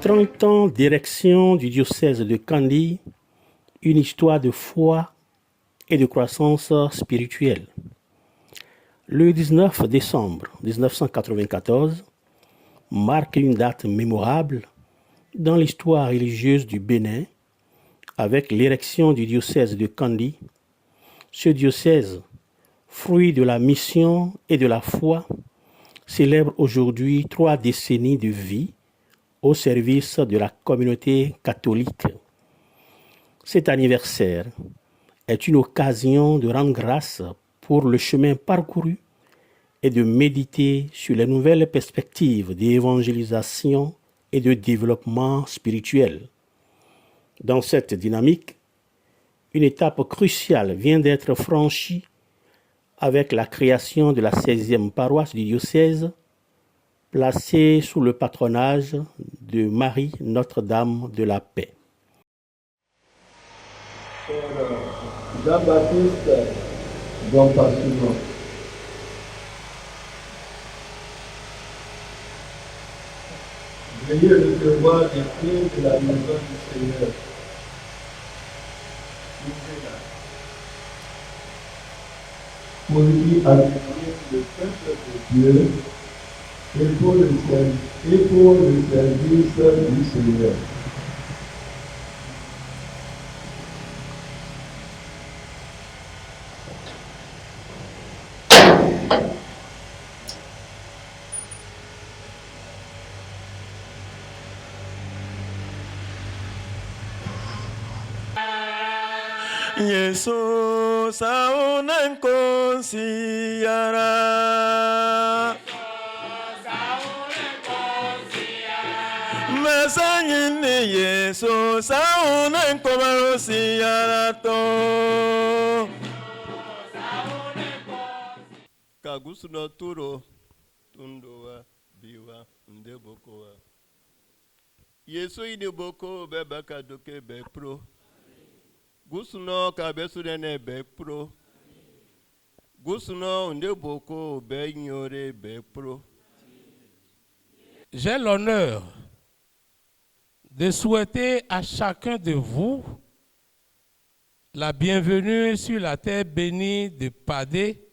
30 ans d'érection du diocèse de Kandy, une histoire de foi et de croissance spirituelle. Le 19 décembre 1994 marque une date mémorable dans l'histoire religieuse du Bénin avec l'érection du diocèse de Kandy. Ce diocèse, fruit de la mission et de la foi, célèbre aujourd'hui 3 décennies de vie au service de la communauté catholique. Cet anniversaire est une occasion de rendre grâce pour le chemin parcouru et de méditer sur les nouvelles perspectives d'évangélisation et de développement spirituel. Dans cette dynamique, une étape cruciale vient d'être franchie avec la création de la 16e paroisse du diocèse, placée sous le patronage de Marie Notre-Dame de la Paix. Jean-Baptiste Gompasuno. Veuillez recevoir les clés de la maison du Seigneur. Pour y accueillir le peuple de Dieu et pour le service du Seigneur. Yesu saunan konsiara Mesanyini Yesu saunan komarosiara to Kagusuno turo tundowa biwa ndebokowa Yesu idiboko bebaka doke bepro Gusuno kabesudene bepro. Gusuno ndeboko benyore bepro. J'ai l'honneur de souhaiter à chacun de vous la bienvenue sur la terre bénie de Padé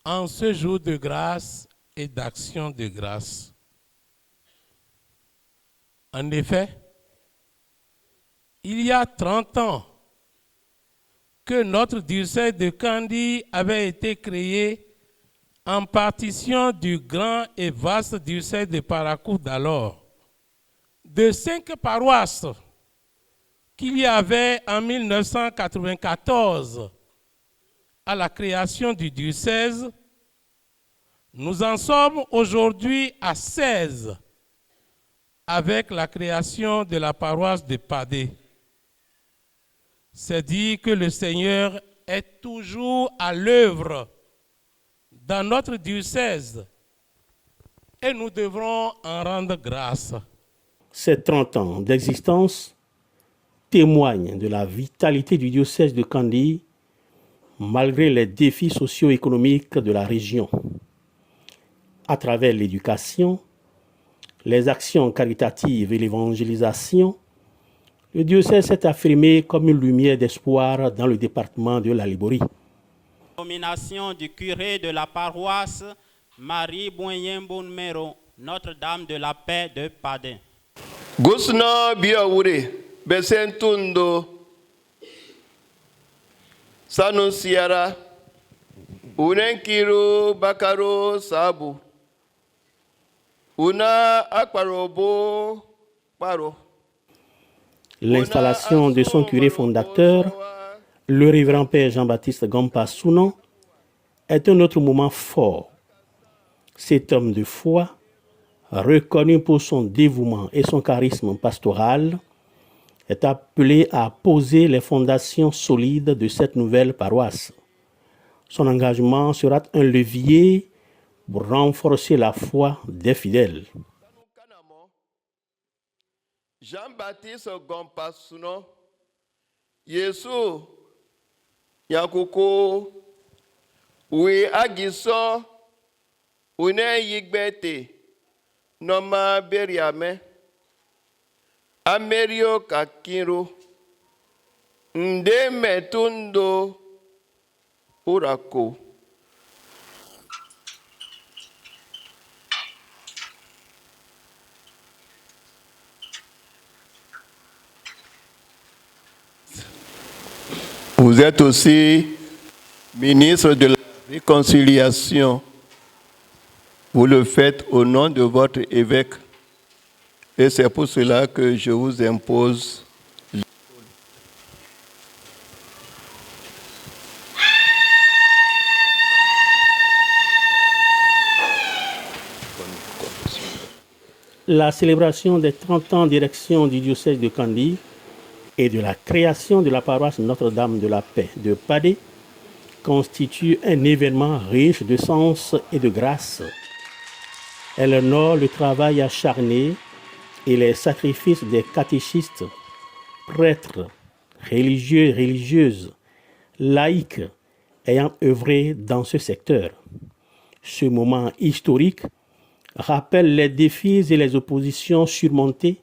en ce jour de grâce et d'action de grâce. En effet, il y a 30 ans, que notre diocèse de Kandy avait été créé en partition du grand et vaste diocèse de Parakou d'alors. De 5 paroisses qu'il y avait en 1994 à la création du diocèse, nous en sommes aujourd'hui à 16 avec la création de la paroisse de Padé. C'est dire que le Seigneur est toujours à l'œuvre dans notre diocèse et nous devrons en rendre grâce. Ces 30 ans d'existence témoignent de la vitalité du diocèse de Kandy malgré les défis socio-économiques de la région. À travers l'éducation, les actions caritatives et l'évangélisation, le diocèse s'est affirmé comme une lumière d'espoir dans le département de la Liborie. Nomination du curé de la paroisse Marie Boyembo numéro Notre-Dame de la Paix de Padé. Gusno biawure besentundo sanusiara unenkiro bakaro sabu una akparobo paro. L'installation de son curé fondateur, le révérend père Jean-Baptiste Gompasuno, est un autre moment fort. Cet homme de foi, reconnu pour son dévouement et son charisme pastoral, est appelé à poser les fondations solides de cette nouvelle paroisse. Son engagement sera un levier pour renforcer la foi des fidèles. Jean-Baptiste Gompasuno, Yesu, Yakuko, oui agiso, une yigbete, noma beriame, Amerio Kakiro, Nde Metundo Urako. Vous êtes aussi ministre de la Réconciliation. Vous le faites au nom de votre évêque. Et c'est pour cela que je vous impose. La célébration des 30 ans d'érection du diocèse de Kandy et de la création de la paroisse Notre-Dame de la Paix de Padé constitue un événement riche de sens et de grâce. Elle honore le travail acharné et les sacrifices des catéchistes, prêtres, religieux et religieuses, laïcs ayant œuvré dans ce secteur. Ce moment historique rappelle les défis et les oppositions surmontées,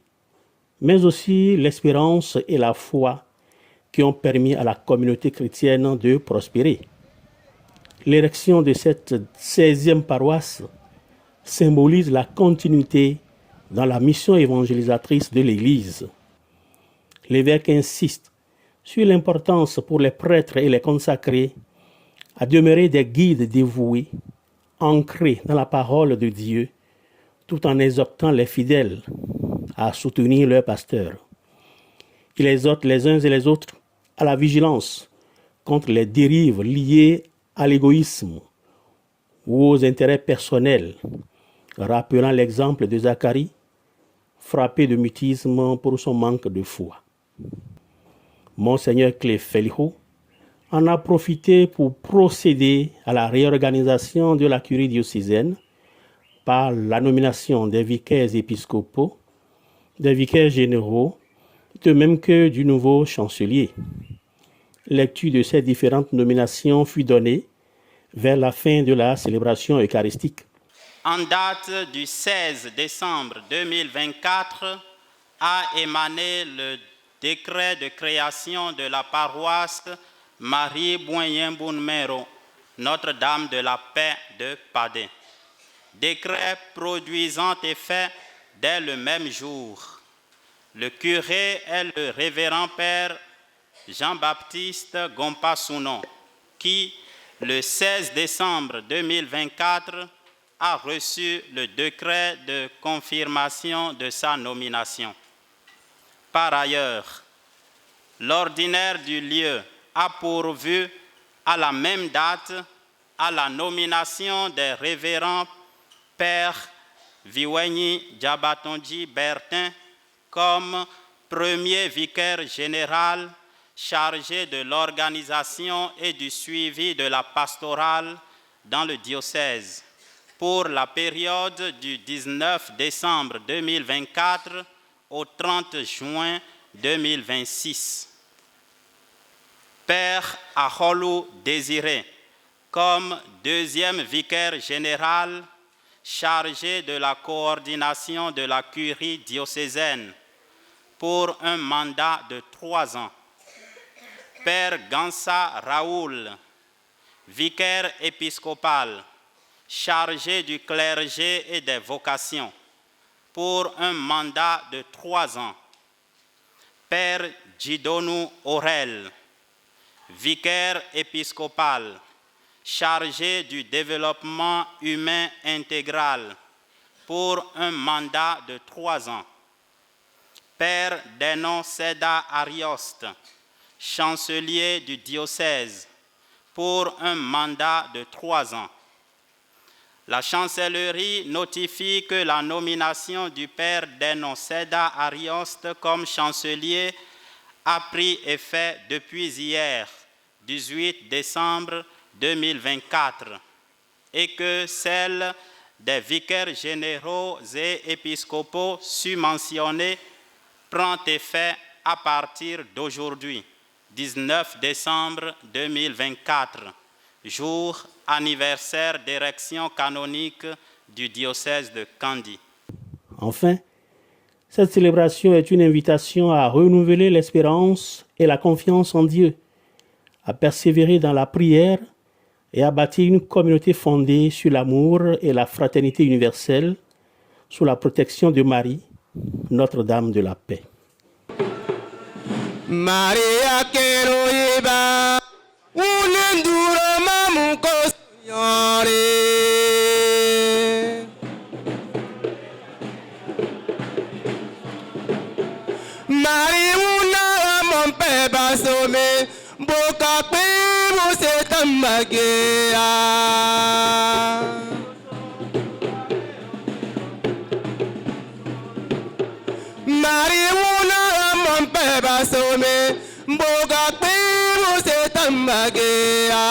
mais aussi l'espérance et la foi qui ont permis à la communauté chrétienne de prospérer. L'érection de cette 16e paroisse symbolise la continuité dans la mission évangélisatrice de l'Église. L'évêque insiste sur l'importance pour les prêtres et les consacrés à demeurer des guides dévoués, ancrés dans la parole de Dieu, tout en exhortant les fidèles à soutenir leurs pasteurs. Il exhorte les uns et les autres à la vigilance contre les dérives liées à l'égoïsme ou aux intérêts personnels, rappelant l'exemple de Zacharie, frappé de mutisme pour son manque de foi. Monseigneur Clé Felijo en a profité pour procéder à la réorganisation de la curie diocésaine par la nomination des vicaires épiscopaux, des vicaires généraux, de même que du nouveau chancelier. Lecture de ces différentes nominations fut donnée vers la fin de la célébration eucharistique. En date du 16 décembre 2024 a émané le décret de création de la paroisse Marie Boyen-Bounmero, Notre-Dame de la Paix de Padé. Décret produisant effet dès le même jour. Le curé est le révérend père Jean-Baptiste Gompasounon, qui, le 16 décembre 2024, a reçu le décret de confirmation de sa nomination. Par ailleurs, l'ordinaire du lieu a pourvu à la même date à la nomination des révérends pères Viwenyi Diabatonji Bertin comme premier vicaire général chargé de l'organisation et du suivi de la pastorale dans le diocèse pour la période du 19 décembre 2024 au 30 juin 2026. Père Aholou Désiré comme deuxième vicaire général chargé de la coordination de la curie diocésaine pour un mandat de 3 ans. Père Gansa Raoul, vicaire épiscopal, chargé du clergé et des vocations, pour un mandat de 3 ans. Père Djidonou Aurel, vicaire épiscopal, chargé du développement humain intégral, pour un mandat de 3 ans. Père Denon Seda Arioste, chancelier du diocèse, pour un mandat de 3 ans. La chancellerie notifie que la nomination du père Denon Seda Arioste comme chancelier a pris effet depuis hier, 18 décembre 2024, et que celle des vicaires généraux et épiscopaux submentionnés prend effet à partir d'aujourd'hui, 19 décembre 2024, jour anniversaire d'érection canonique du diocèse de Kandy. Enfin, Cette célébration est une invitation à renouveler l'espérance et la confiance en Dieu, à persévérer dans la prière et à bâtir une communauté fondée sur l'amour et la fraternité universelle, sous la protection de Marie, Notre-Dame de la paix. Maria Keroiba, unenduro mamuko Signore. Maria una mon pe basome, boka pe mo se tamagea. Maria una mon pe basome, boka pe mo se tamagea.